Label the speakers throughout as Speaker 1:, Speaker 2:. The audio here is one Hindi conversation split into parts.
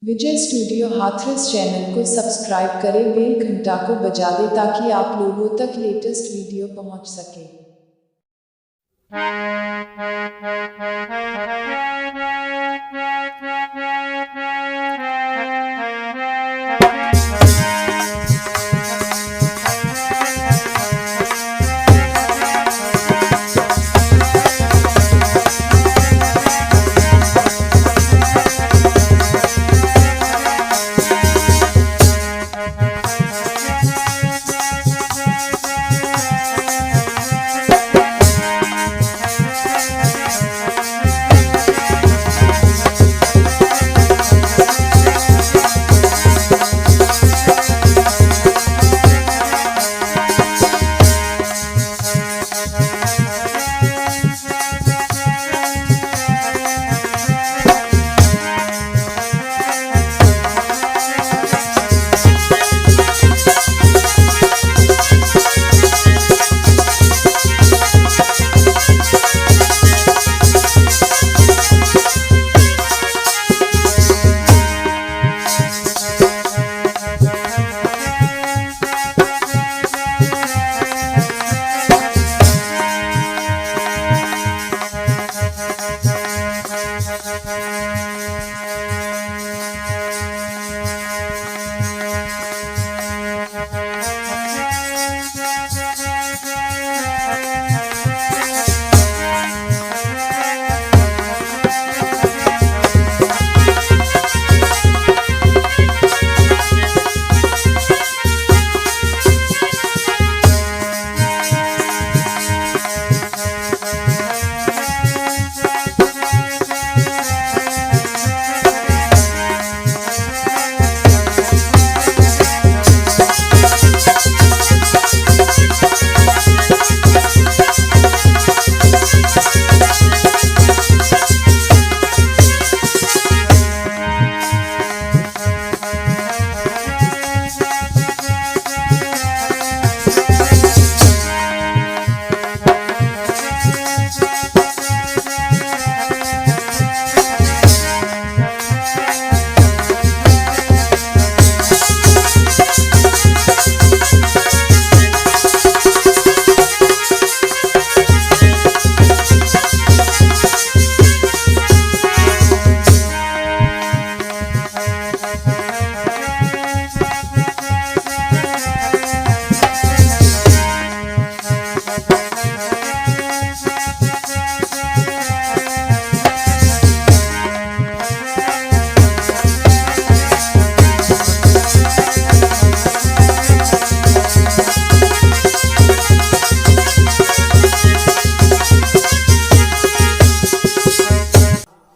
Speaker 1: विजय स्टूडियो हाथरस चैनल को सब्सक्राइब करें, बेल घंटा को बजा दें ताकि आप लोगों तक लेटेस्ट वीडियो पहुंच सके।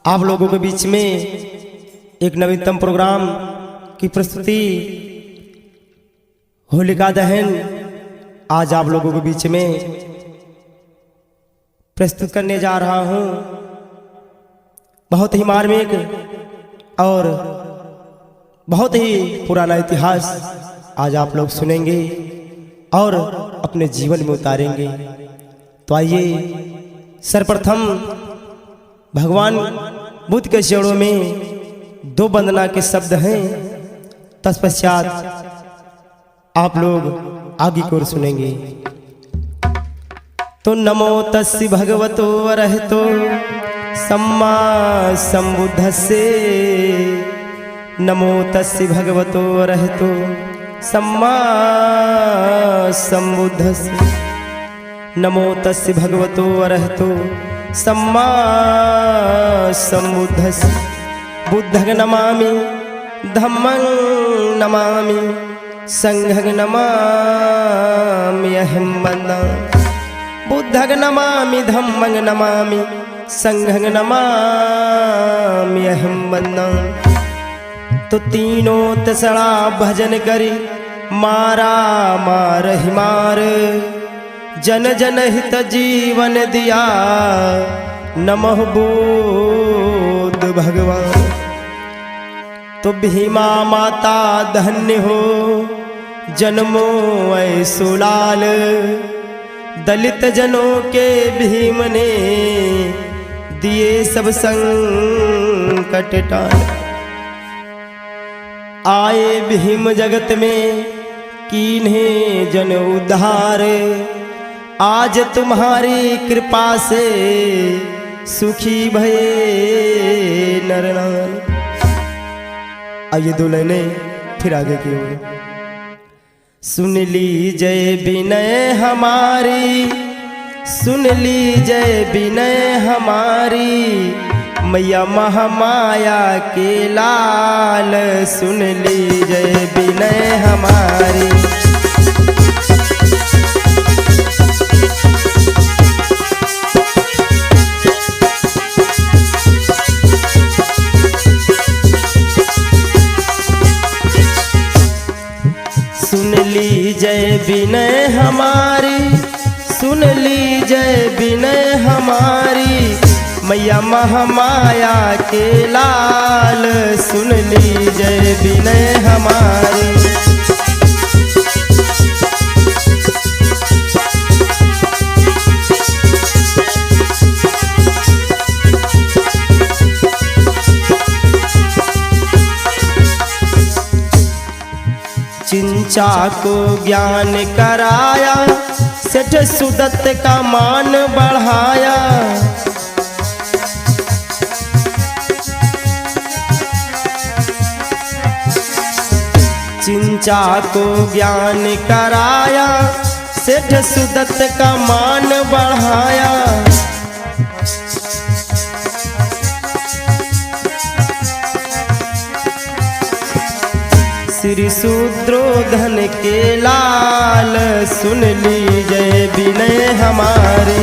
Speaker 2: आप लोगों के बीच में एक नवीनतम प्रोग्राम की प्रस्तुति होलिका दहन आज आप लोगों के बीच में प्रस्तुत करने जा रहा हूं। बहुत ही मार्मिक और बहुत ही पुराना इतिहास आज आप लोग सुनेंगे और अपने जीवन में उतारेंगे। तो आइए सर्वप्रथम भगवान बुद्ध के चरणों में दो वंदना के शब्द हैं, तत्पश्चात आप लोग आगे की ओर सुनेंगे। तो नमो तस्य भगवतो अरहतो सम्मा सम्बुद्धस्से, नमो तस्य भगवतो अरहतो सम्मा सम्बुद्धस्से, नमो तस्य भगवतो अरहतो सम्मा सम्बुद्धस्से। बुद्धं नमामि धम्मं नमामि संघं नमामि अहं वन्दामि। बुद्धं नमामि धम्मं नमामि संघं नमामि अहं वन्दामि। तो तीनों तसड़ा भजन करी मारा मार ही मार, जन जन हित जीवन दिया नमः बुद्ध भगवान। तो भीमा माता धन्य हो जन्मो ऐसो लाल, दलित जनों के भीम ने दिए सब संकट टाल। आए भीम जगत में कीन्हे जन उद्धार। आज तुम्हारी कृपा से सुखी भये नर नारी। आइए दो लाइनें फिर आगे की ओर। सुन लीजिए विनय हमारी, सुन लीजिए विनय हमारी, मैया महामाया के लाल। सुन लीजिए विनय हमारी। सुन लीजिए विनय हमारी, सुन लीजिए विनय हमारी, मैया महामाया के लाल। सुन लीजिए विनय हमारी। चिंचा को ज्ञान कराया, सेठ सुदत्त का मान बढ़ाया। चिंचा को ज्ञान कराया, सेठ सुदत्त का मान बढ़ाया। श्री शूद्रोधन के लाल। सुन लीजिए विनय हमारे।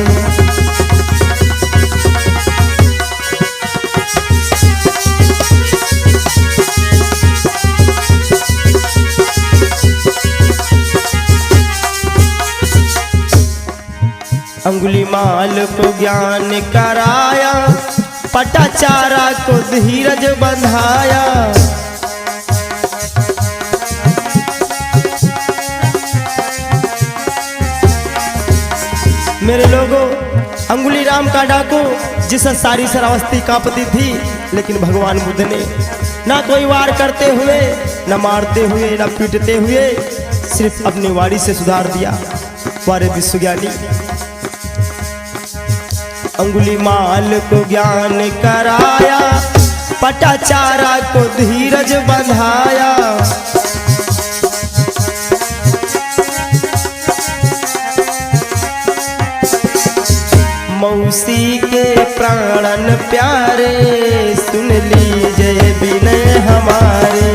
Speaker 2: अंगुलीमाल को ज्ञान कराया, पटाचारा को धीरज बंधाया। मेरे लोगों, अंगुली राम का डाकू जिस सारी शरावस्ती कांपती थी, लेकिन भगवान बुद्ध ने ना कोई वार करते हुए, न मारते हुए, न पीटते हुए, सिर्फ अपनी वाणी से सुधार दिया। वारे विश्वज्ञानी। अंगुलीमाल को ज्ञान कराया, पटाचारा को धीरज बंधाया। मौसी के प्राणन प्यारे, सुन लीजिए विनय हमारे।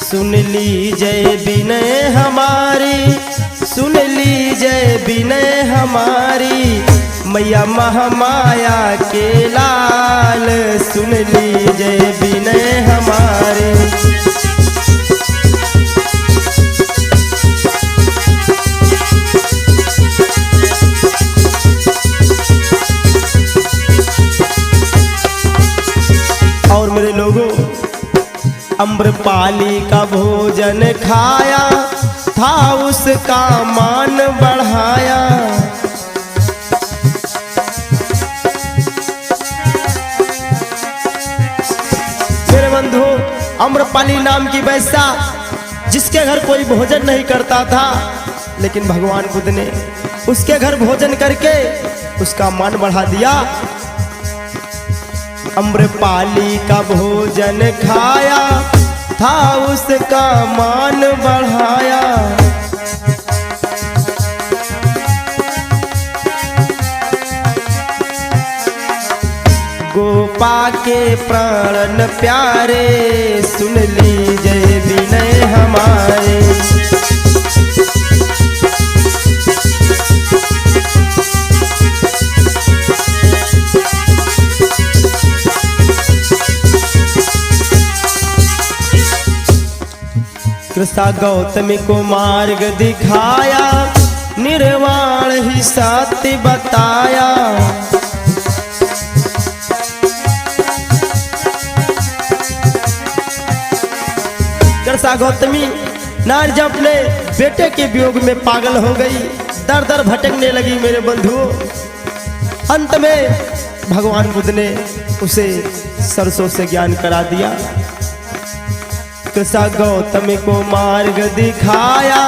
Speaker 2: सुन लीजिए विनय हमारी, सुन लीजिए विनय हमारी, मैया महामाया के लाल। सुन लीजिए विनय हमारे। और मेरे लोगों, अम्रपाली का भोजन खाया था, उसका मान बढ़ाया। बंधु, अम्रपाली नाम की वैश्या जिसके घर कोई भोजन नहीं करता था, लेकिन भगवान बुद्ध ने उसके घर भोजन करके उसका मान बढ़ा दिया। अम्रपाली का भोजन खाया था, उसका मान बढ़ाया। गोपा के प्राण प्यारे, सुन लीजिए विनय हमारे। कृष्णा गौतमी को मार्ग दिखाया, निर्वाण ही सत्य बताया। कृष्णा गौतमी नारी जब अपने बेटे के वियोग में पागल हो गई, दर दर भटकने लगी मेरे बंधुओं। अंत में भगवान बुद्ध ने उसे सरसों से ज्ञान करा दिया। कृष्ण गौतम को मार्ग दिखाया,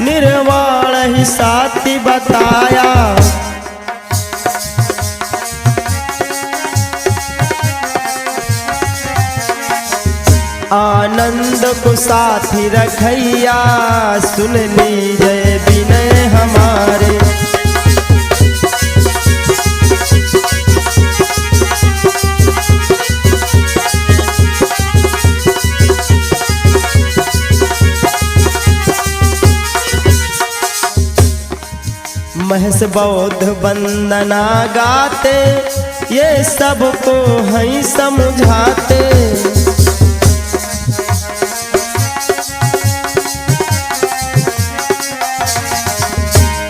Speaker 2: निर्वाण ही साथी बताया। आनंद को साथी रखैया, सुन लीजिए विनय हमारे। महस बौद्ध वंदना गाते, ये सबको हैं समझाते।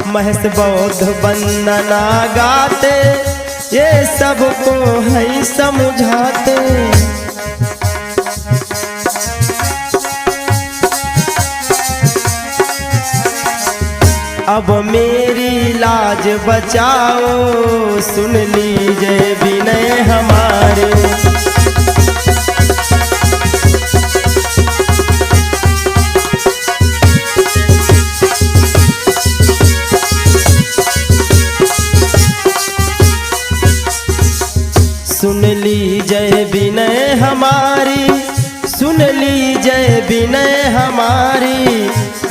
Speaker 2: महस बौद्ध वंदना गाते, ये सबको हैं समझाते। अब मेरी लाज बचाओ, सुन लीजिए विनय हमारे। सुन लीजिए विनय हमारी, सुन लीजिए विनय हमारी।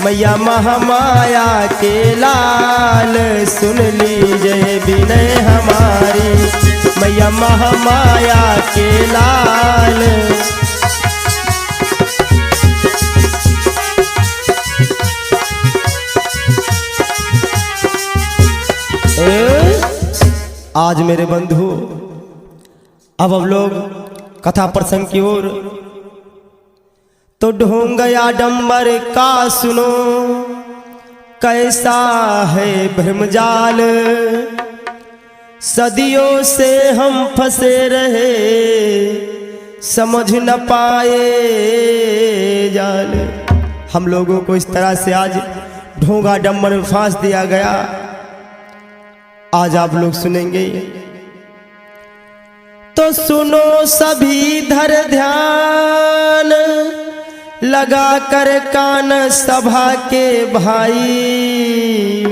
Speaker 2: मैया महामाया के लाल, सुन लीजिए विनय हमारी। मैया महामाया के लाल। आज मेरे बंधु अब हम लोग कथा प्रसंग की ओर। तो ढोंग आडंबर का सुनो, कैसा है भ्रमजाल। सदियों से हम फंसे रहे, समझ न पाए जाल। हम लोगों को इस तरह से आज ढोंगा डंबर में फांस दिया गया। आज आप लोग सुनेंगे, तो सुनो सभी धर ध्यान, लगा कर कान सभा के भाई।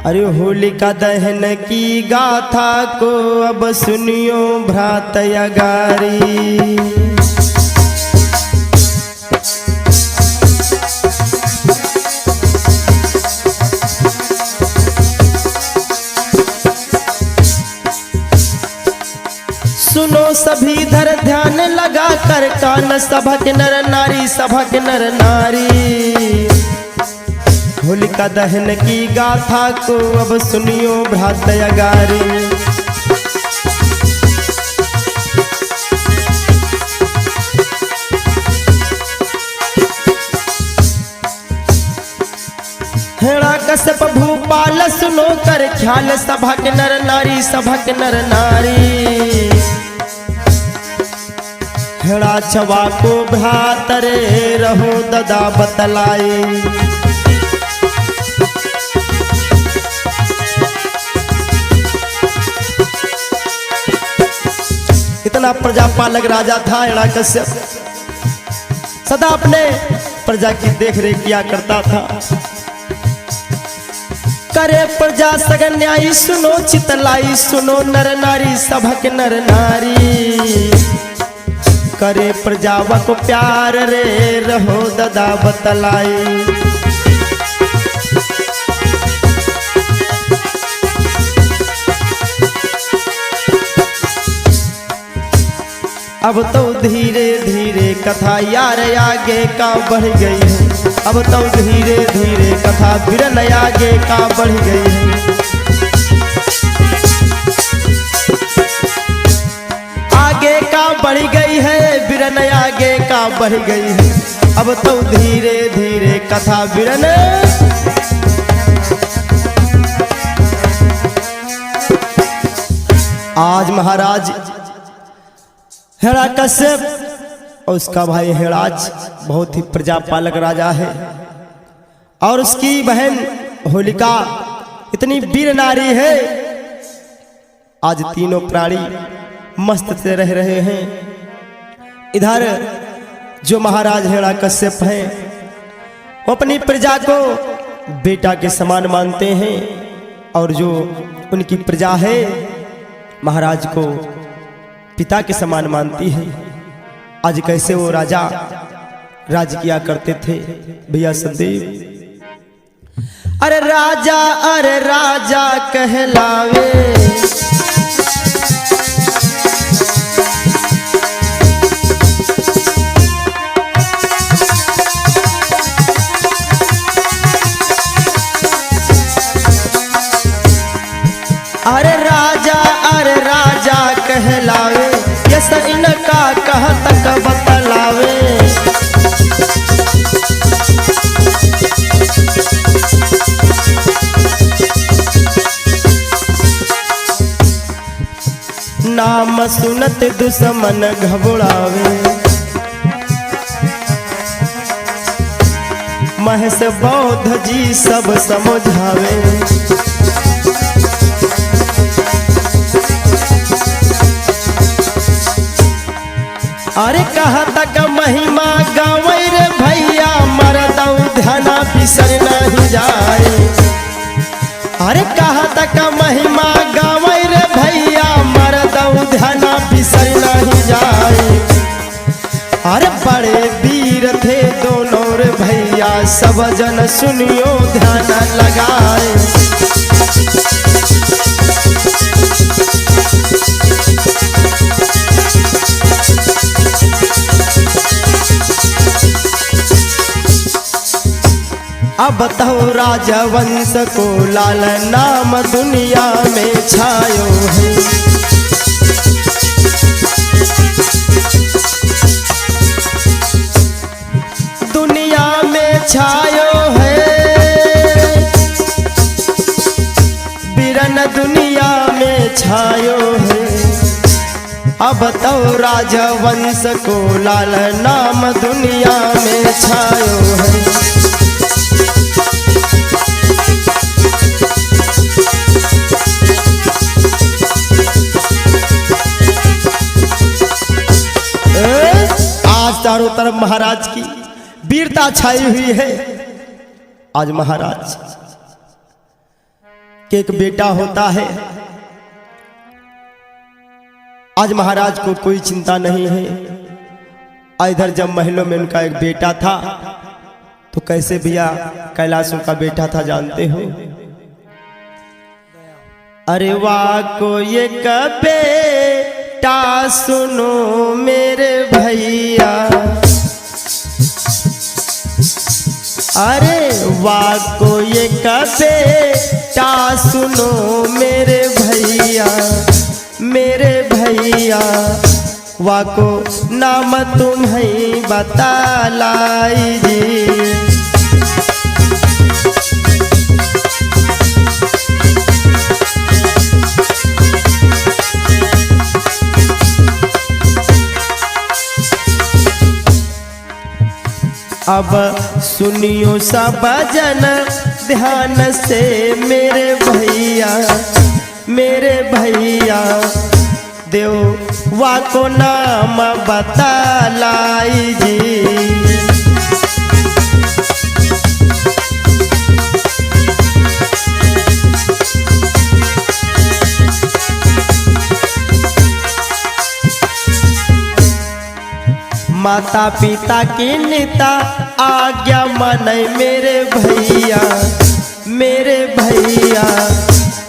Speaker 2: अरे होलिका दहन की गाथा को अब सुनियो भ्रात अगारी। सुनो सभी धर ध्यान, लगा कर कान सभक नर नारी, सभक नर नारी। होलिका दहन की गाथा को अब सुनियो भ्रात अगारी। हिरण्यकश्यप भूपाल सुनो कर ख्याल, सभक नर नारी, सभक नर नारी। हिरण्यछवा को भ्रातरे रहो ददा बतलाए। इतना प्रजापालक राजा था हिरण्यकश्यप, सदा अपने प्रजा की देखरेख किया करता था। करे प्रजा सगन न्यायी, सुनो चितलाई, सुनो नर नारी, सभक नर नारी। करे प्रजावा को प्यार रे रहो ददा बतलाई। अब तो धीरे धीरे कथा यार आगे का बढ़ गई है। अब तो धीरे धीरे कथा बिरन आगे का बढ़ गई है। आगे का बढ़ गई है, बिरन आगे का बढ़ गई है। अब तो धीरे धीरे कथा बिरन। आज महाराज हिरण्यकश्यप और उसका भाई हिड़ाज बहुत ही प्रजापालक राजा है, और उसकी बहन होलिका इतनी वीर नारी है। आज तीनों प्राणी मस्त से रह रहे हैं। इधर जो महाराज हिरण्यकश्यप हैं वो अपनी प्रजा को बेटा के समान मानते हैं, और जो उनकी प्रजा है महाराज को पिता के समान मानती है। आज कैसे वो राजा राज किया करते थे भैया संदीप। अरे राजा कहलावे, अरे राजा कहलावे, ये इनका कह तक बतलावे। नाम सुनत दुश्मन घबरावे, महस बौद्ध जी सब समझावे। अरे कहा तक महिमा गावे रे भैया, मरदऊ ध्याना बिसर नहीं जाए। अरे कहा तक महिमा गावे रे भैया, मरदऊ ध्याना बिसर नहीं जाए। अरे बड़े वीर थे दोनों रे भैया, सब जन सुनियो ध्यान लगाए। अब बताओ राजवंश को लाल नाम दुनिया में छायो है। दुनिया में छायो है, बिरन दुनिया में छायो है। अब बताओ राजवंश को लाल नाम दुनिया में छायो है। चारों तरफ महाराज की वीरता छाई हुई है। आज महाराज के एक बेटा होता है। आज महाराज को कोई चिंता नहीं है। इधर जब महलों में उनका एक बेटा था तो कैसे भैया कैलाशों का बेटा था जानते हो। अरे वाह को ये बेटा सुनो मेरे भैया, अरे वाह को ये बेटा सुनो मेरे भैया, मेरे भैया वाह को नाम तुम्हें बतलाई जी। अब सुनियो सब जन ध्यान से मेरे भैया, मेरे भैया देव वा को नाम बतलाई जी। माता पिता के नेता आज्ञा माने मेरे भैया, मेरे भैया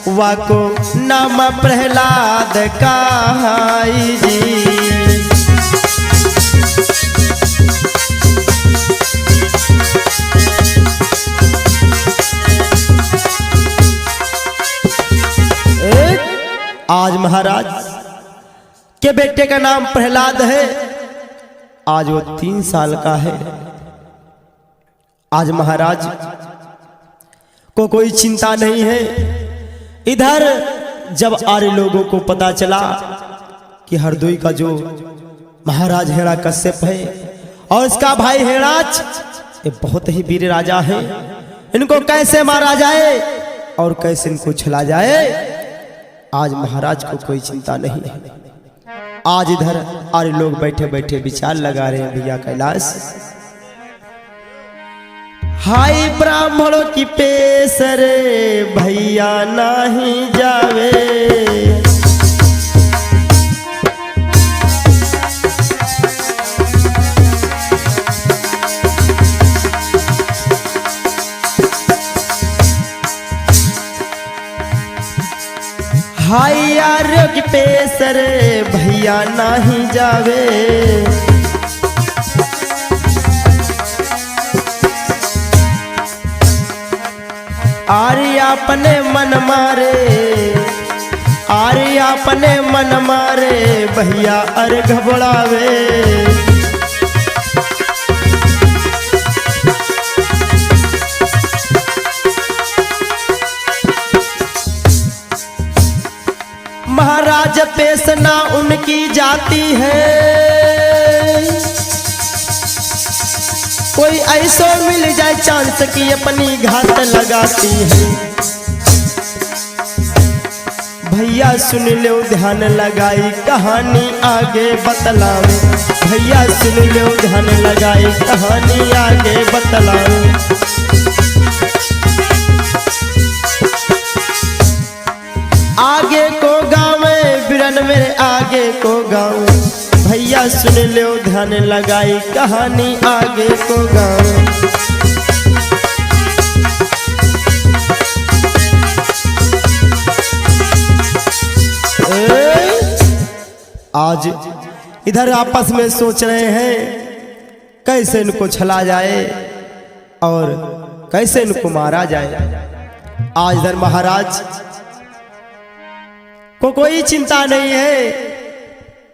Speaker 2: वाको नाम प्रहलाद कहाई जी। आज महाराज के बेटे का नाम प्रहलाद है। आज वो 3 साल का है। आज महाराज को कोई चिंता नहीं है। इधर जब आर्य लोगों को पता चला कि हरदोई का जो महाराज हिरण्यकश्यप है और इसका भाई हिरणाक्ष, ये बहुत ही वीर राजा है। इनको कैसे मारा जाए और कैसे इनको छला जाए, आज महाराज को कोई चिंता नहीं है। आज इधर आरे लोग बैठे बैठे विचार लगा रहे हैं भैया कैलाश। हाय ब्राह्मणों की पेसरे भैया नहीं जावे, हाय आरोग्य पेसरे भैया नहीं जावे, आर्य अपने मन मारे, आर्य अपने मन मारे भैया अरे घबरावे। महाराज पेशना उनकी जाती है, कोई ऐसो मिल जाए चांस की अपनी घात लगाती है। भैया सुन लो ध्यान लगाई कहानी आगे बतलाऊं, भैया सुन लो ध्यान लगाई कहानी आगे बतलाऊं। आगे को गाँव बिरन मेरे आगे को गाँव, भैया सुन लो ध्यान लगाई कहानी आगे को गाँव। आज इधर आपस में सोच रहे हैं कैसे इनको छला जाए और कैसे इनको मारा जाए। आज इधर महाराज को कोई चिंता नहीं है।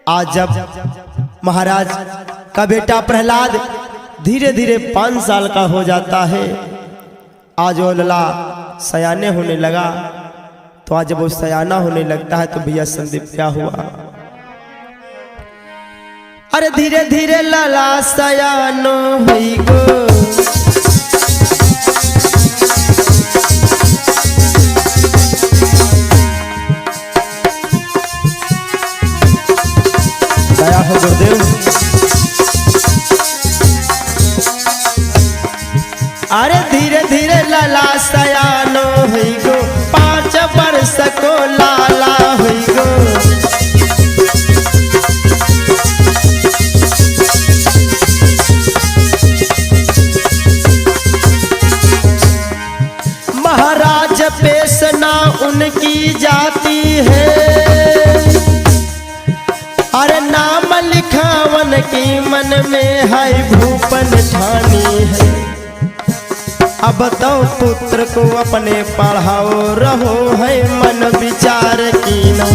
Speaker 2: आज जब महाराज का बेटा प्रहलाद धीरे धीरे 5 साल का हो जाता है, आज वो लला सयाने होने लगा, तो आज जब वो सयाना होने लगता है तो भैया संदीप क्या हुआ, अरे धीरे धीरे लला सयानो हुई गो, दया हो गुरुदेव। अरे धीरे धीरे लला सयानो हुई गो, 5 वर्ष को लाला हुई गो। महाराज पेशना उनकी जाती है, अरे नाम लिखावन की मन में है भूपन ठानी है। अब तो पुत्र को अपने पढ़ाओ रहो है मन विचार की ना।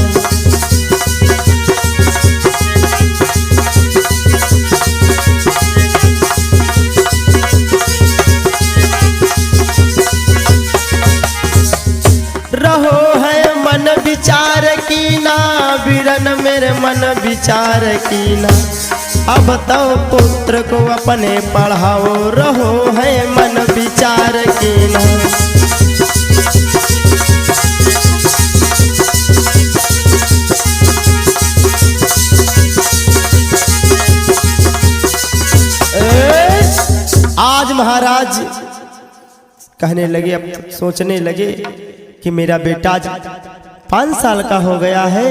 Speaker 2: रहो है मन विचार की ना, बिरन मेरे मन विचार की ना। अब तो पुत्र को अपने पढ़ाओ रहो है मन विचार की ना। आज महाराज कहने लगे, अब सोचने लगे कि मेरा बेटा 5 साल का हो गया है,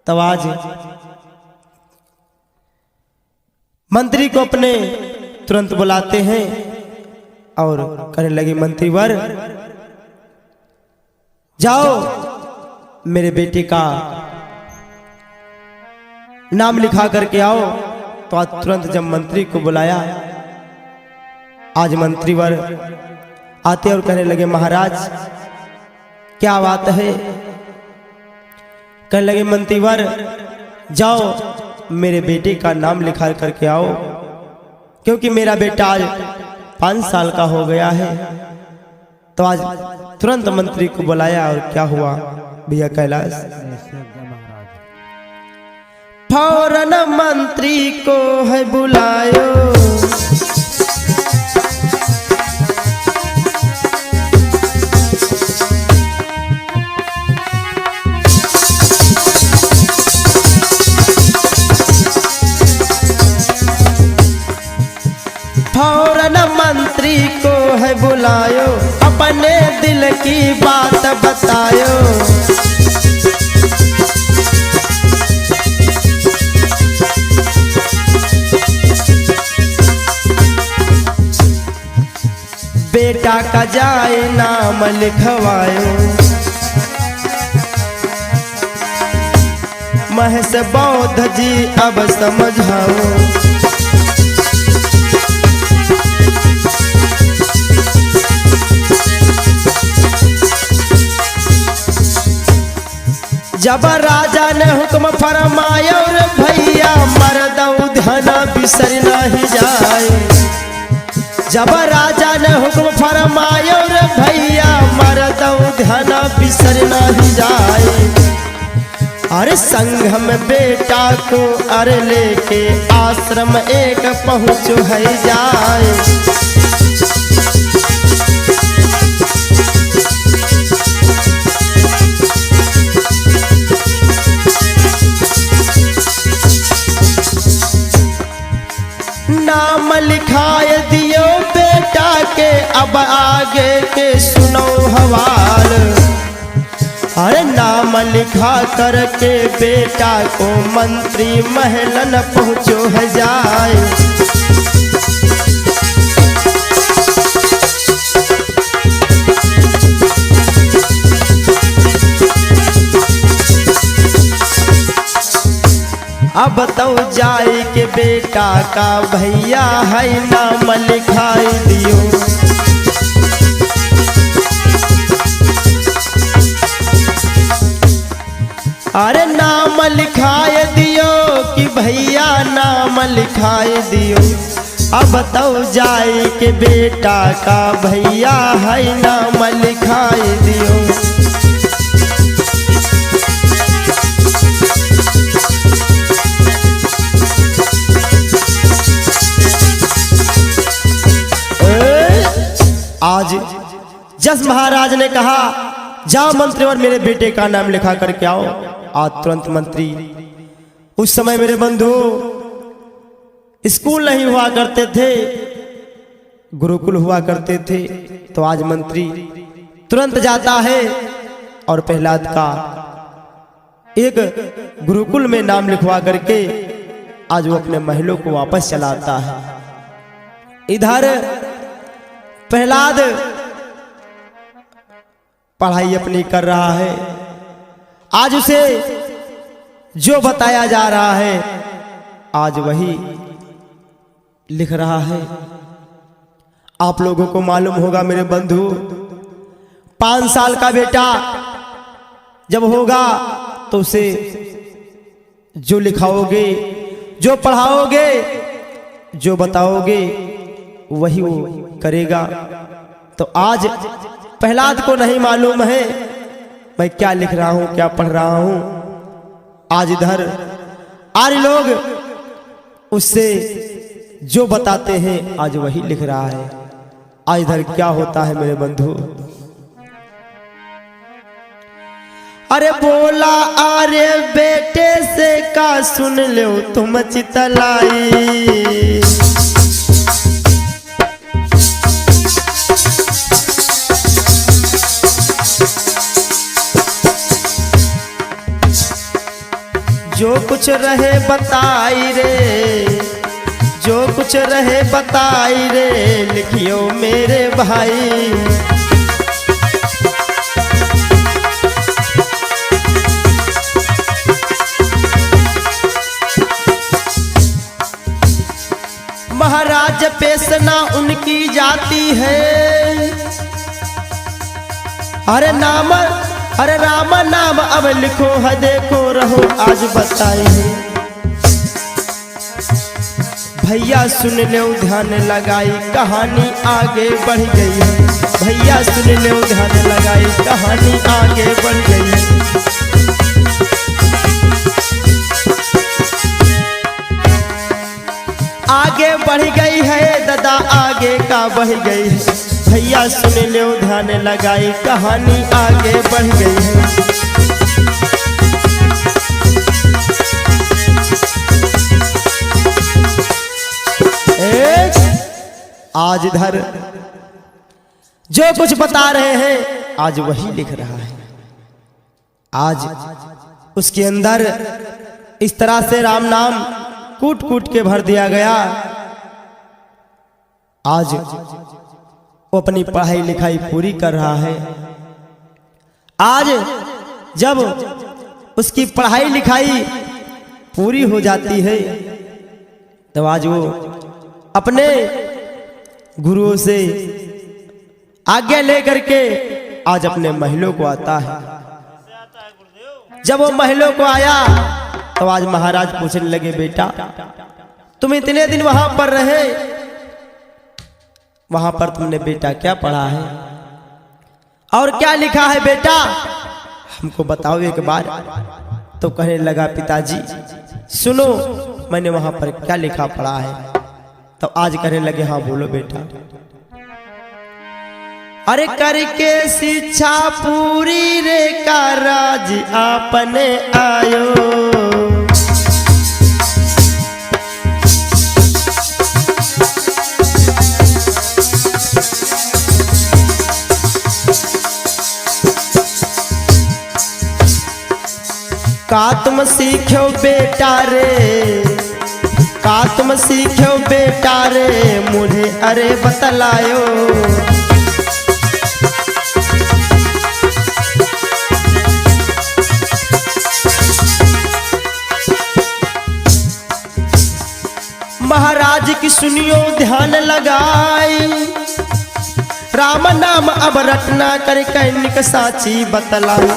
Speaker 2: तब आज मंत्री को अपने तुरंत बुलाते हैं और कहने लगे मंत्रीवर जाओ मेरे बेटे का नाम लिखा करके आओ। तो आज तुरंत जब मंत्री को बुलाया, आज मंत्रीवर आते और कहने लगे महाराज क्या बात है। कहने लगे मंत्रीवर जाओ मेरे बेटे का नाम लिखा करके आओ, क्योंकि मेरा बेटा आज 5 साल का हो गया है। तो आज तुरंत मंत्री को बुलाया और क्या हुआ भैया कैलाश, फौरन मंत्री को है बुलायो, फौरन मंत्री को है बुलायो, अपने दिल की बात बतायो। बेटा का जाए नाम लिखवायो, महस बौद्ध जी अब समझाओ। जब राजा ने हुक्म फरमाया रे भैया, मर्द ध्याना बिसर नहीं जाए। जब राजा ने हुक्म फरमाया रे भैया, मर्द ध्याना बिसर नहीं जाए। अरे संघ में बेटा को अरे लेके आश्रम एक पहुँच है जाए। नाम लिखाए दियो बेटा के, अब आगे के सुनो हवाल। अरे नाम लिखा करके बेटा को मंत्री महलन पहुँचो है जाए। अब तो जाए के बेटा का भैया है नाम लिखाई दियो। अरे नाम लिखाए दियो कि भैया नाम लिखाए दियो। अब तो जाए के बेटा का भैया है नाम लिखाए दियो। आज जस महाराज ने कहा जाओ मंत्री और मेरे बेटे का नाम लिखा करके आओ। आज तुरंत मंत्री, उस समय मेरे बंधु स्कूल नहीं हुआ करते थे, गुरुकुल हुआ करते थे। तो आज मंत्री तुरंत जाता है और प्रहलाद का एक गुरुकुल में नाम लिखवा करके आज वो अपने महलों को वापस चलाता है। इधर प्रहलाद पढ़ाई अपनी कर रहा है। आज उसे जो बताया जा रहा है आज वही लिख रहा है। आप लोगों को मालूम होगा मेरे बंधु, 5 साल का बेटा जब होगा तो उसे जो लिखाओगे, जो पढ़ाओगे, जो बताओगे वही वो करेगा। तो आज प्रहलाद को नहीं मालूम है मैं क्या लिख रहा हूं, क्या पढ़ रहा हूं। आज इधर आर्य लोग उससे जो बताते हैं आज वही लिख रहा है। आज इधर क्या होता है मेरे बंधु, अरे बोला आर्य बेटे से का सुन लो तुम चितलाई। जो कुछ रहे बताई रे, जो कुछ रहे बताई रे, लिखियो मेरे भाई। महाराज पेशना उनकी जाती है। अरे नाम, अरे राम नाम अब लिखो है, देखो रहो आज बताए। भैया सुन लो ध्यान लगाई, कहानी आगे बढ़ गई। भैया सुन लो ध्यान लगाई, कहानी आगे बढ़ गई। आगे बढ़ गई है दादा, आगे का बढ़ गई है भैया, सुन लो ध्यान लगाई, कहानी आगे बढ़ गई है। आज इधर जो कुछ बता रहे हैं आज वही लिख रहा है। आज उसके अंदर इस तरह से राम नाम कूट कूट के भर दिया गया। आज वो अपनी पढ़ाई लिखाई पूरी कर रहा है। आज जब उसकी पढ़ाई लिखाई पूरी हो जाती है तो आज वो अपने गुरुओं से आज्ञा लेकर के आज अपने महलों को आता है। जब वो महलों को आया तो आज महाराज पूछने लगे, बेटा तुम इतने दिन वहां पर रहे, वहां पर तुमने बेटा क्या पढ़ा है और क्या लिखा है बेटा, हमको बताओ एक बार। तो कहने लगा, पिताजी सुनो मैंने वहां पर क्या लिखा पढ़ा है। तो आज कहने लगे, हाँ बोलो बेटा। अरे करके शिक्षा पूरी रे का राज आपने आयो, का तुम सीखो बेटा रे, का तुम सीखो बेटा रे, मुझे अरे बतलायो। महाराज की सुनियो ध्यान लगाई, राम नाम अब रटना कर कैनिक साची बतलाई।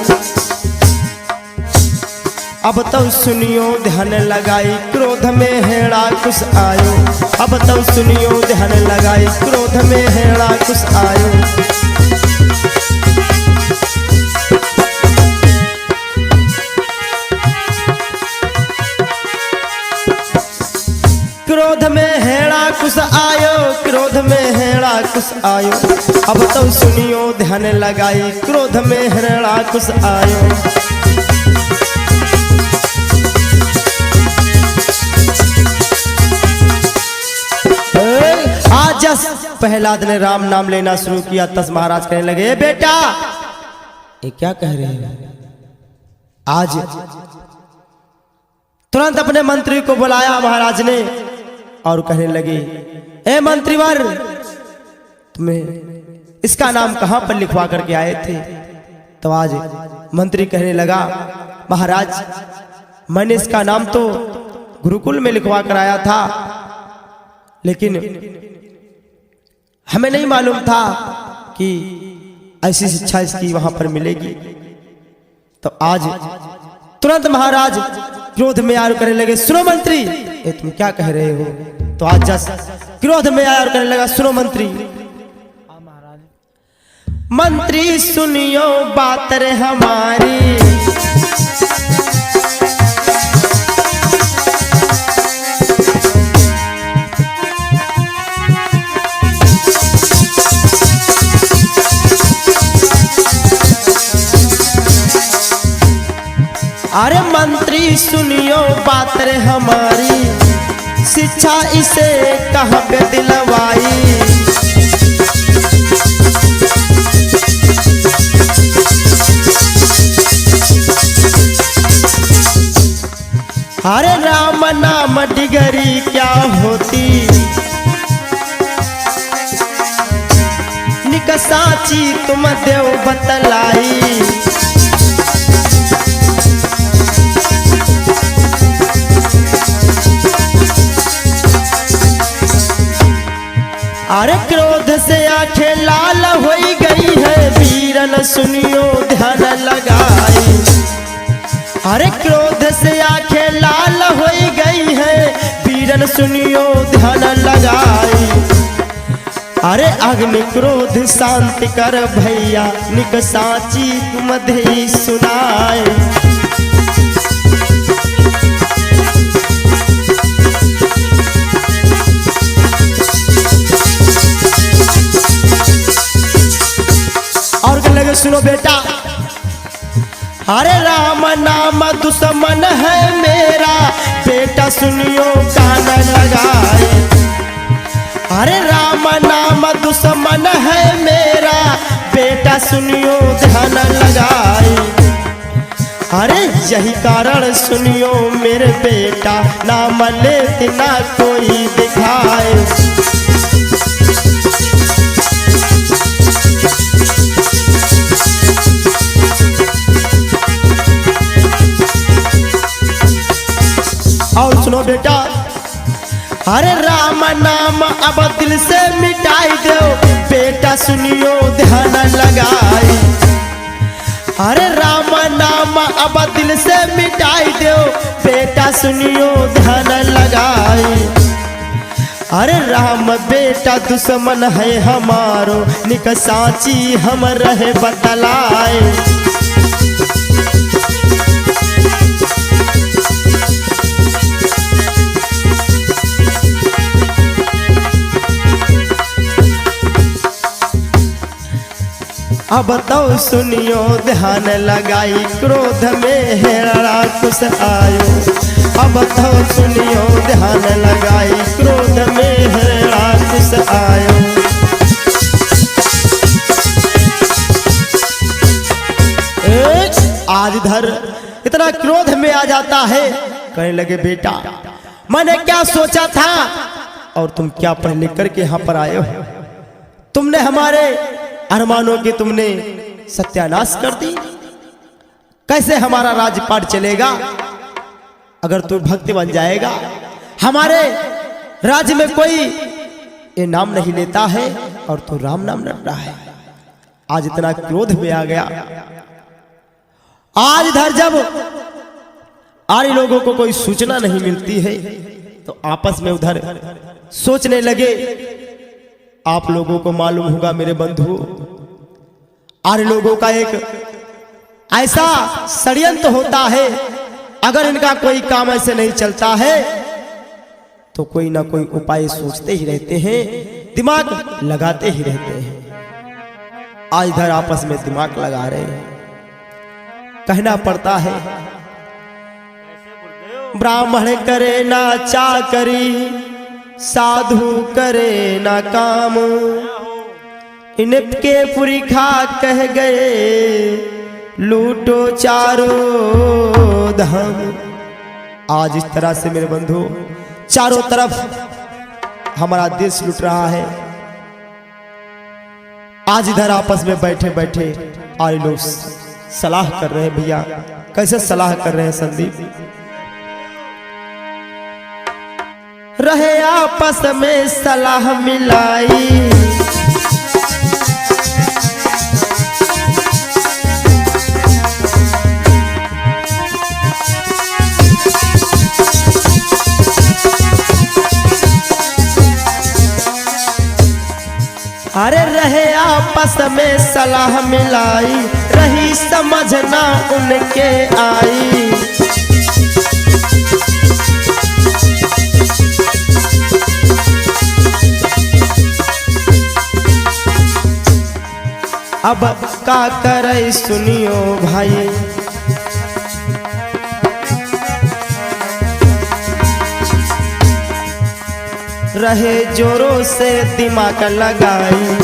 Speaker 2: अब तो सुनियो ध्यान लगाई, क्रोध में हेड़ा कुछ आयो। अब तो सुनियो ध्यान लगाई, क्रोध में हेड़ा कुछ आयो। क्रोध में हेड़ा कुछ आयो, क्रोध में हेड़ा कुछ आयो। अब तो सुनियो ध्यान लगाई, क्रोध में हेड़ा कुछ आयो। आज प्रहलाद ने राम नाम लेना शुरू किया। तस महाराज कहने लगे, बेटा ये क्या कह रहे हो। आज तुरंत अपने मंत्री को बुलाया महाराज ने और कहने लगे, ए मंत्रीवर तुम्हें इसका नाम कहां पर लिखवा करके आए थे। तो आज मंत्री कहने लगा, महाराज मैंने इसका नाम तो गुरुकुल में लिखवा कर आया था, लेकिन हमें नहीं मालूम था कि ऐसी शिक्षा इसकी वहां पर मिलेगी। तो आज तुरंत महाराज क्रोध में आकर कहने लगे, सुनो मंत्री ये तुम क्या कह रहे हो। तो आज जस क्रोध में आया और कहने लगा, सुनो मंत्री, मंत्री सुनियो बात रे हमारी, अरे मंत्री सुनियो बात रे हमारी, शिक्षा इसे कहाँ पे दिलवाई। अरे राम नाम डिगरी क्या होती, निकसाची तुम देव बतलाई। अरे क्रोध से आंखें लाल हो गई है, वीरन सुनियो ध्यान लगाई। अरे क्रोध से आंखें लाल हो गई है, वीरन सुनियो ध्यान लगाई। अरे अग्नि क्रोध शांत कर भैया, निक साची तुम दे सुनाए। अरे राम नाम दुश्मन है मेरा, बेटा सुनियो कान लगाए। अरे राम नाम दुश्मन है मेरा, बेटा सुनियो ध्यान लगाए। अरे यही कारण सुनियो मेरे बेटा, नाम लेते ना कोई दिखाए। और सुनो बेटा, अरे राम नाम अब दिल से मिटाई दो, बेटा सुनियो ध्यान लगाई। अरे राम नाम अब दिल से मिटाई दो, बेटा सुनियो ध्यान लगाई। अरे राम बेटा दुश्मन है हमारो, निक साची हम रहे बतलाए। अब तो सुनियो ध्यान लगाई, क्रोध में है राक्षस आयो। अब तो सुनियो ध्यान लगाई, क्रोध में है राक्षस आयो। आज इधर इतना क्रोध में आ जाता है, कहने लगे बेटा मैंने क्या सोचा था और तुम क्या पढ़ लिख करके यहाँ पर आए हो। तुमने हमारे अरमानों की तुमने सत्यानाश कर दी। कैसे हमारा राजपाट चलेगा अगर तू भक्त बन जाएगा। हमारे राज्य में कोई ये नाम नहीं लेता है और तू राम नाम लड़ रहा है। आज इतना क्रोध में आ गया। आज इधर जब आर्य लोगों को कोई सूचना नहीं मिलती है तो आपस में उधर सोचने लगे। आप लोगों को मालूम होगा मेरे बंधु, आर्य लोगों का एक ऐसा षड्यंत्र होता है, अगर इनका कोई काम ऐसे नहीं चलता है तो कोई ना कोई उपाय सोचते ही रहते हैं, दिमाग लगाते ही रहते हैं। आज इधर आपस में दिमाग लगा रहे हैं। कहना पड़ता है ब्राह्मण करे ना चाकरी, साधु करे ना काम, इनके पुरी खा कह गए लूटो चारों धाम। आज इस तरह से मेरे बंधु चारों तरफ हमारा देश लूट रहा है। आज इधर आपस में बैठे बैठे आर्य लोग सलाह कर रहे हैं। भैया कैसे सलाह कर रहे हैं संदीप? रहे आपस में सलाह मिलाई, अरे रहे आपस में सलाह मिलाई, रही समझना उनके आई। अब का करे सुनियो भाई, रहे जोरों से दिमाग लगाई।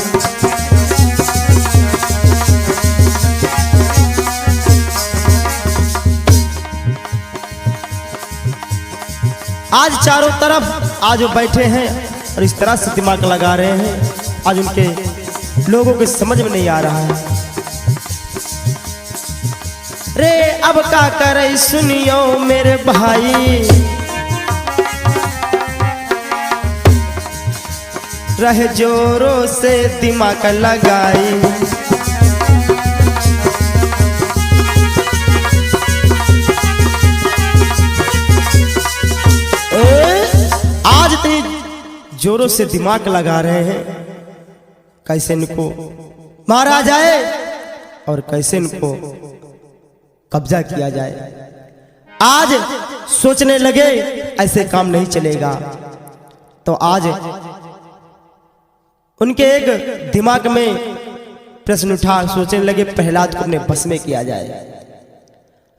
Speaker 2: आज चारों तरफ आज वो बैठे हैं और इस तरह से दिमाग लगा रहे हैं। आज उनके लोगों के समझ में नहीं आ रहा है। रे अब का करे सुनियो मेरे भाई, रहे जोरों से दिमाग लगाई। आज इतनी जोरों से दिमाग लगा रहे हैं, कैसे इनको मारा जाए और कैसे इनको कब्जा किया जाए। आज सोचने लगे ऐसे काम नहीं चलेगा। तो आज उनके एक दिमाग में प्रश्न उठा, सोचने लगे प्रहलाद को अपने बस में किया जाए।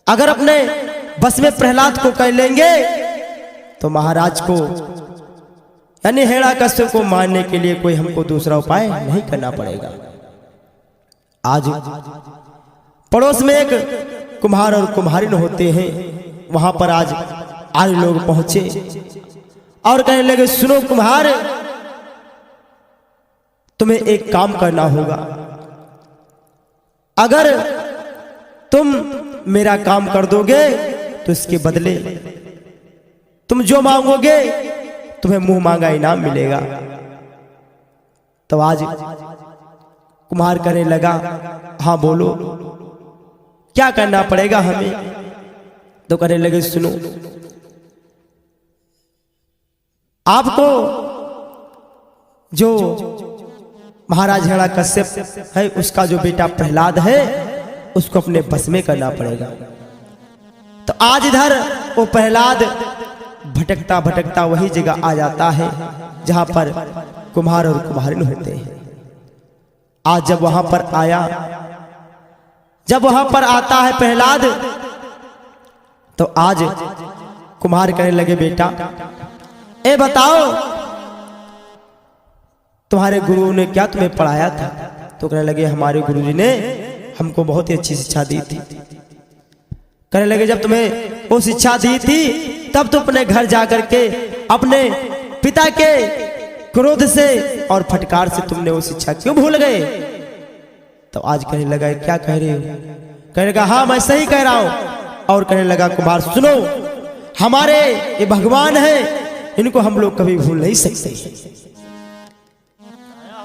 Speaker 2: अगर अपने बस में प्रहलाद को कर लेंगे तो महाराज को यानी हिरण्यकश्यप को मारने के लिए कोई हमको दूसरा उपाय नहीं करना पड़ेगा। आज पड़ोस में एक कुम्हार और कुम्हारिन होते हैं, वहां पर आज आर्य लोग पहुंचे और कहने लगे, सुनो कुम्हार, तुम्हें एक काम करना होगा। अगर तुम मेरा काम कर दोगे तो इसके बदले तुम जो मांगोगे तुम्हें मुंह मांगा इनाम मिलेगा। तो आज कुम्हार कहने लगा, हाँ बोलो क्या करना पड़ेगा हमें। तो कहने लगे, सुनो, आपको जो महाराज हिरण्यकश्यप है उसका जो बेटा प्रहलाद है उसको अपने बस में करना पड़ेगा। तो आज इधर वो प्रहलाद भटकता भटकता वही जगह आ जाता है जहां पर कुम्हार और कुम्हारिन होते हैं। आज जब वहां पर आया, जब वहां पर आता है प्रहलाद, तो आज कुम्हार कहने लगे, बेटा ए बताओ तुम्हारे गुरु ने क्या तुम्हें पढ़ाया था। तो कहने लगे, हमारे गुरुजी ने हमको बहुत ही अच्छी शिक्षा दी थी। कहने लगे, जब तुम्हें वो शिक्षा दी थी तब तो अपने घर जाकर के अपने पिता के क्रोध से और फटकार से तुमने वो शिक्षा क्यों भूल गए। तो आज कहने लगा, क्या कह रहे हो। कहने लगा, हाँ मैं सही कह रहा हूं। और कहने लगा, कुमार सुनो, हमारे ये भगवान है, इनको हम लोग कभी भूल नहीं सकते,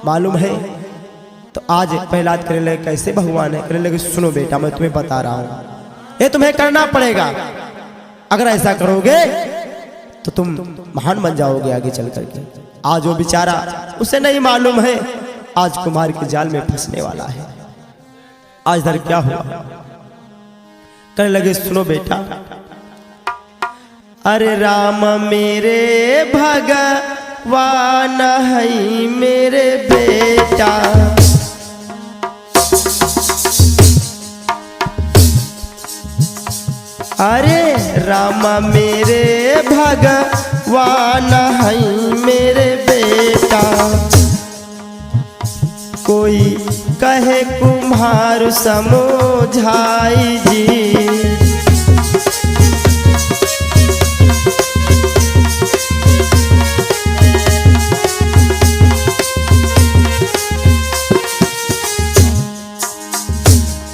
Speaker 2: मालूम है। तो आज प्रहलाद कहने लगे, कैसे भगवान है। कहने लगे, सुनो बेटा, मैं तुम्हें बता रहा हूं, ये तुम्हें करना पड़ेगा। अगर ऐसा करोगे तो तुम महान बन जाओगे आगे चल करके। आज वो बेचारा, उसे नहीं मालूम है आज कुमार के जाल में फंसने वाला है। आज इधर क्या हुआ। कहने लगे, सुनो बेटा, अरे राम मेरे भगवान है मेरे बेटा, अरे राम मेरे भगवान है मेरे बेटा, कोई कहे कुम्हार समझाई जी,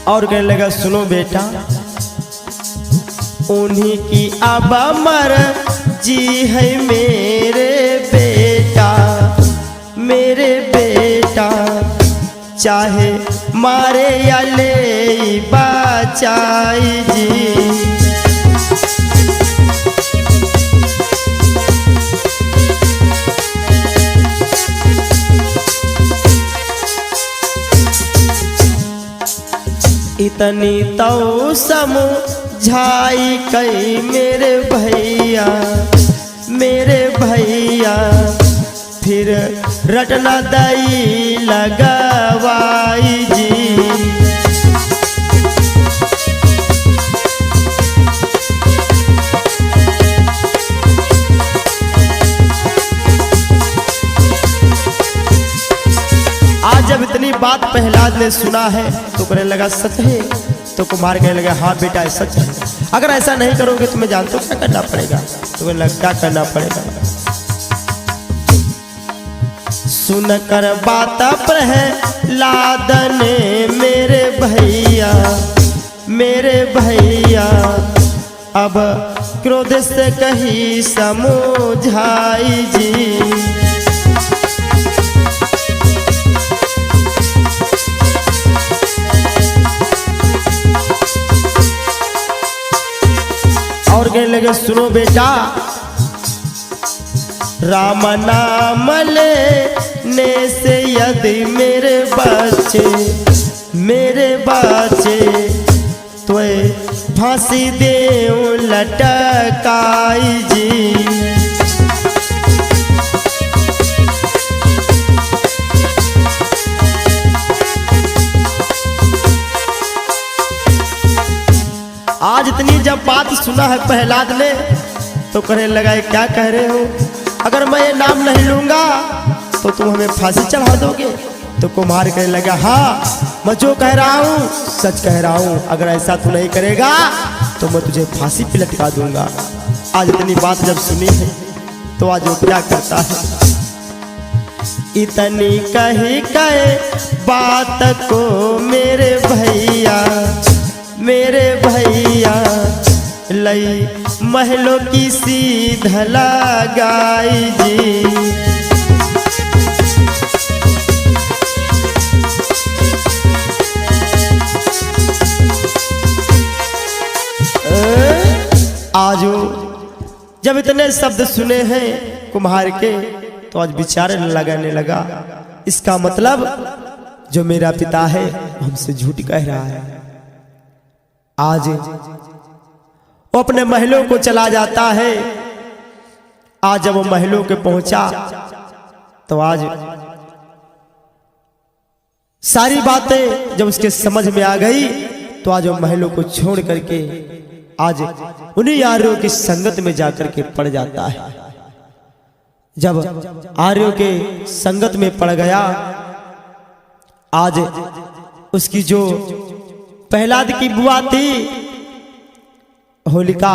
Speaker 2: और कहने लगा, सुनो बेटा, उन्हीं की अब मर्जी है मेरे बेटा, मेरे बेटा, चाहे मारे या ले बचाई जी। इतनी तो समझाई कई मेरे भैया, मेरे भैया, फिर रटना दई लगवाई जी। आज जब इतनी बात प्रहलाद ने सुना है तो कहने लगा, सच है। तो कुमार कहने लगा, हाँ बेटा सच है, अगर ऐसा नहीं करोगे तो मैं जानता हूँ क्या करना पड़ेगा। तो कहने लगा, क्या करना पड़ेगा। सुनकर बात प्रहलाद ने मेरे भैया, मेरे भैया, अब क्रोध से कही समझाई जी। और कहने लगे, सुनो बेटा, राम नाम लेने से यदि मेरे बच्चे, मेरे बच्चे, तो फांसी दे लटकाई जी। आज इतनी जब बात सुना है प्रहलाद ने तो कहने लगा ये क्या कह रहे हो, अगर मैं ये नाम नहीं लूंगा तो तुम हमें फांसी चढ़ा दोगे। तो कुम्हार कहने लगा हाँ मैं जो कह रहा हूँ सच कह रहा हूँ, अगर ऐसा तू नहीं करेगा तो मैं तुझे फांसी पे लटका दूंगा। आज इतनी बात जब सुनी है तो आज वो क्या करता है, इतनी कही कहे बात को मेरे भैया लई महलों की सीधा लगाई जी। आज जब इतने शब्द सुने हैं कुम्हार के तो आज विचार लगाने लगा, इसका मतलब जो मेरा पिता है हमसे झूठ कह रहा है। आज वो अपने महलों को चला जाता है। आज जब वो महलों के पहुंचा तो आज सारी बातें जब उसके समझ में आ गई तो आज वो महलों को छोड़ करके आज उन्हीं आर्यों की संगत में जाकर के पड़ जाता है। जब आर्यों के संगत में पड़ गया, आज उसकी जो प्रहलाद की बुआ थी होलिका,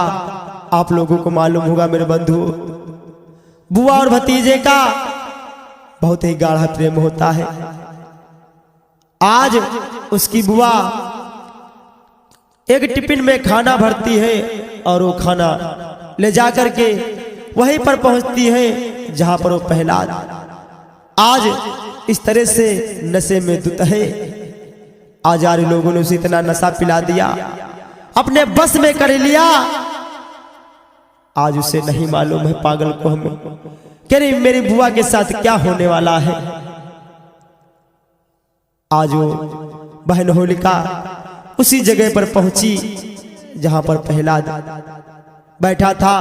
Speaker 2: आप लोगों को मालूम होगा मेरे बंधु, बुआ और भतीजे का बहुत ही गाढ़ा प्रेम होता है। आज उसकी बुआ एक टिफिन में खाना भरती है और वो खाना ले जाकर के वहीं पर पहुंचती है जहां पर वो प्रहलाद आज इस तरह से नशे में धुत है। आज आर्य लोगों ने उसे इतना नशा पिला दिया, अपने बस में कर लिया। आज उसे नहीं मालूम है पागल को हमें कह रही मेरी बुआ के साथ क्या होने वाला है। आज वो बहन होलिका उसी जगह पर पहुंची जहां पर प्रहलाद बैठा था।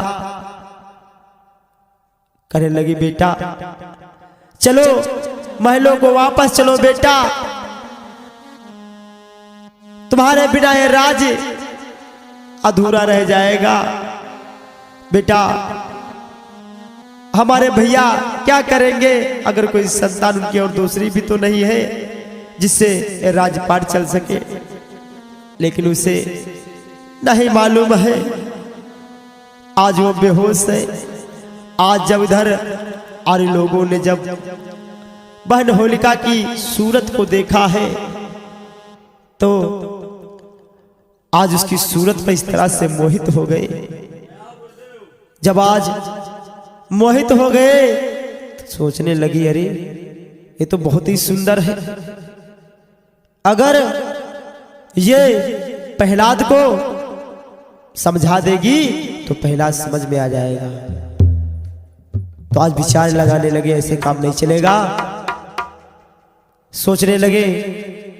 Speaker 2: कहने लगी बेटा चलो महलों को वापस चलो बेटा, तुम्हारे बिना ये राज्य अधूरा रह जाएगा। बेटा हमारे भैया क्या करेंगे अगर कोई संतान उनकी और दूसरी भी तो नहीं है जिससे राजपाट चल सके। लेकिन उसे नहीं मालूम है, आज वो बेहोश है। आज जब इधर आर्य लोगों ने जब बहन होलिका की सूरत को देखा है तो आज उसकी सूरत पर इस तरह से मोहित हो गए। जब आज मोहित हो गए तो सोचने लगी अरे ये तो बहुत ही सुंदर है, अगर ये प्रहलाद को समझा देगी तो प्रहलाद समझ में आ जाएगा। तो आज विचार लगाने लगे ऐसे काम नहीं चलेगा। सोचने लगे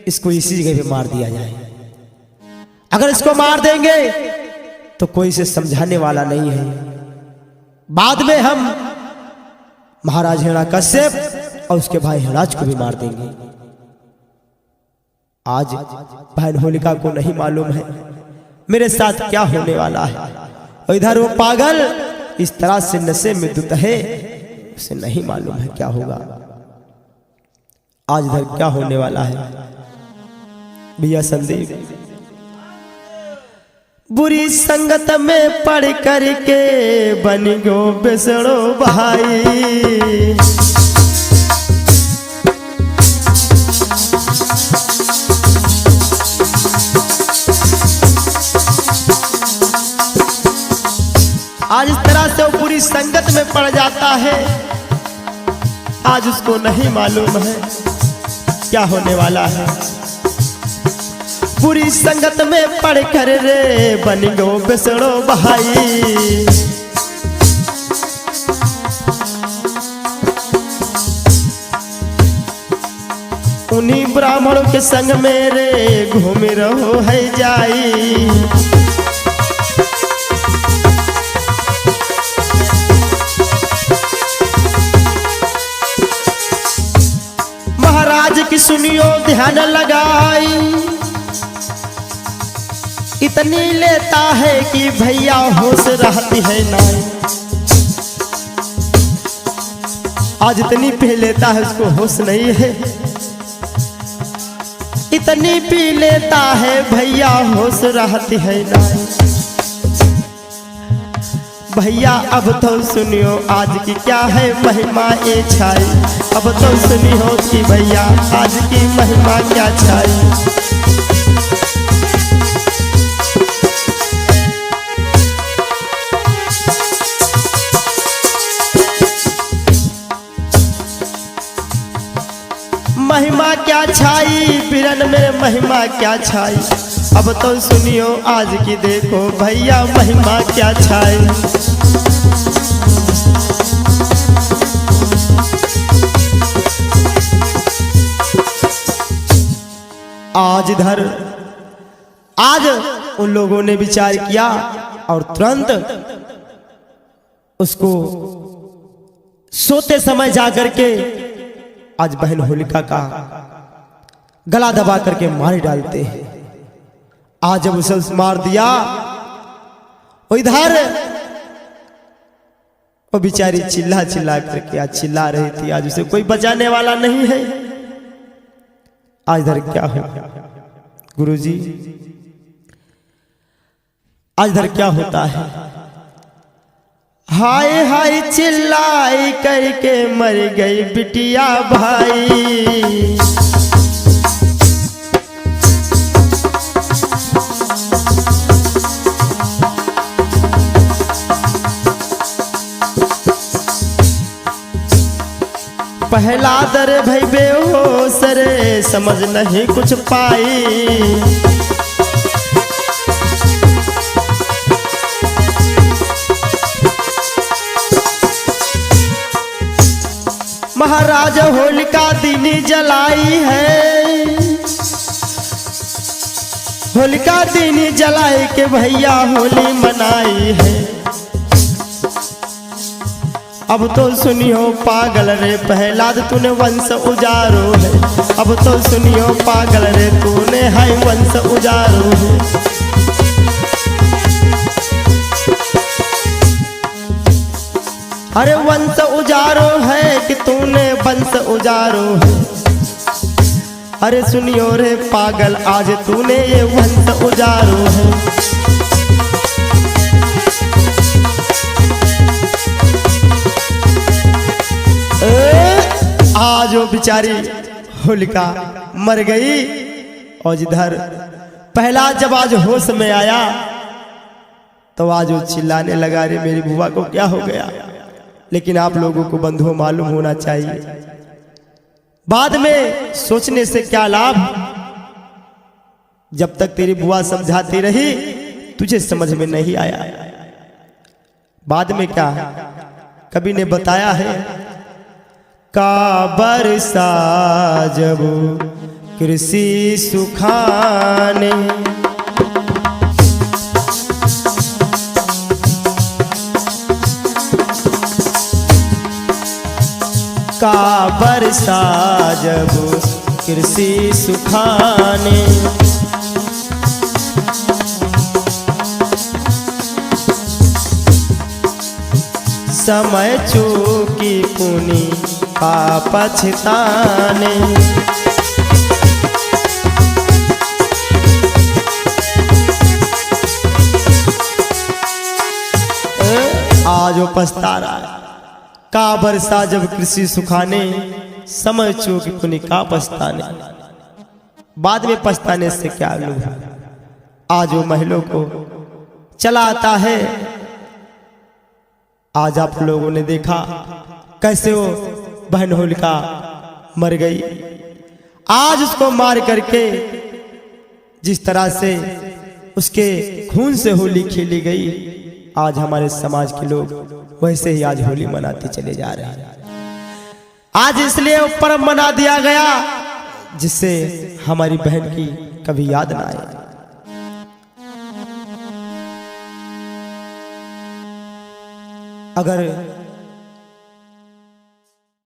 Speaker 2: इसको इसी जगह पे मार दिया जाए, अगर इसको मार देंगे तो कोई इसे समझाने वाला नहीं है। बाद में हम महाराज हिरण्यकश्यप और उसके भाई हिरणाक्ष को भी मार देंगे। आज बहन होलिका को नहीं मालूम है मेरे साथ क्या होने वाला है, और इधर वो पागल इस तरह से नशे में धुत है, उसे नहीं मालूम है क्या होगा। आज इधर क्या होने वाला है भैया संदीप। बुरी संगत में पड़ करके बन गो बेसड़ो भाई, आज इस तरह से वो बुरी संगत में पड़ जाता है। आज उसको नहीं मालूम है क्या होने वाला है। बुरी संगत में पड़ कर रे बन गो बेसड़ो भाई, उन्हीं ब्राह्मणों के संग मेरे घूम रहो है जाई। महाराज की सुनियो ध्यान लगाई, इतनी लेता है कि भैया होश रहती है नाई। आज इतनी पी लेता है उसको होश नहीं है, इतनी पी लेता है भैया होश रहती है नाई। भैया अब तो सुनियो आज की क्या है महिमा ये छाई, अब तो सुनियो कि भैया आज की महिमा क्या छाई। महिमा क्या छाई बिरन में महिमा क्या छाई, अब तो सुनियो आज की देखो भैया महिमा क्या छाई। आज इधर आज उन लोगों ने विचार किया और तुरंत उसको सोते समय जाकर के आज बहन होलिका का गला दबा करके मार डालते हैं। आज जब उसे मार दिया वो इधर वो बेचारी चिल्ला चिल्ला करके आज चिल्ला रही थी, आज उसे कोई बचाने वाला नहीं है। आज इधर क्या हो गुरुजी, आज इधर क्या होता है? हाय हाय चिल्लाई करके मर गई बिटिया भाई। पहला दर भाई बेहोश रे समझ नहीं कुछ पाई। महाराज होलिका दीनी जलाई है, होलिका दीनी जलाई के भैया होली मनाई है। अब तो सुनियो पागल रे प्रहलाद तूने वंश उजारो है, अब तो सुनियो पागल रे तूने है वंश उजारो है। अरे वंश उजारो है कि तूने वंश उजारो है। अरे सुनियो रे पागल आज तूने ये वंश उजारो है। आज वो बेचारी होलिका मर गई और जिधर पहला जब आज होश में आया तो आज वो चिल्लाने लगा, रे मेरी बुआ को क्या हो गया। लेकिन आप लोगों को बंधुओं मालूम होना चाहिए, बाद में सोचने से क्या लाभ। जब तक तेरी बुआ समझाती रही तुझे समझ में नहीं आया, बाद में क्या कभी ने बताया है का बरसा जब कृषि सुखाने। का बरसा जब कृषि सुखाने। समय चूकी पुनी का पछताने। आज वो पछता रहा है। का बरसा जब कृषि सुखाने, समय चूक पुनि का पछताने। बाद में पछताने से क्या लोग। आज वो महिलाओं को चला आता है। आज आप लोगों ने देखा कैसे वो बहन होलिका मर गई। आज उसको मार करके जिस तरह से उसके खून से होली खेली गई, आज हमारे समाज के लोग वैसे ही आज होली मनाते चले जा रहे हैं। आज इसलिए पर्व मना दिया गया जिससे हमारी बहन की कभी याद ना आए। अगर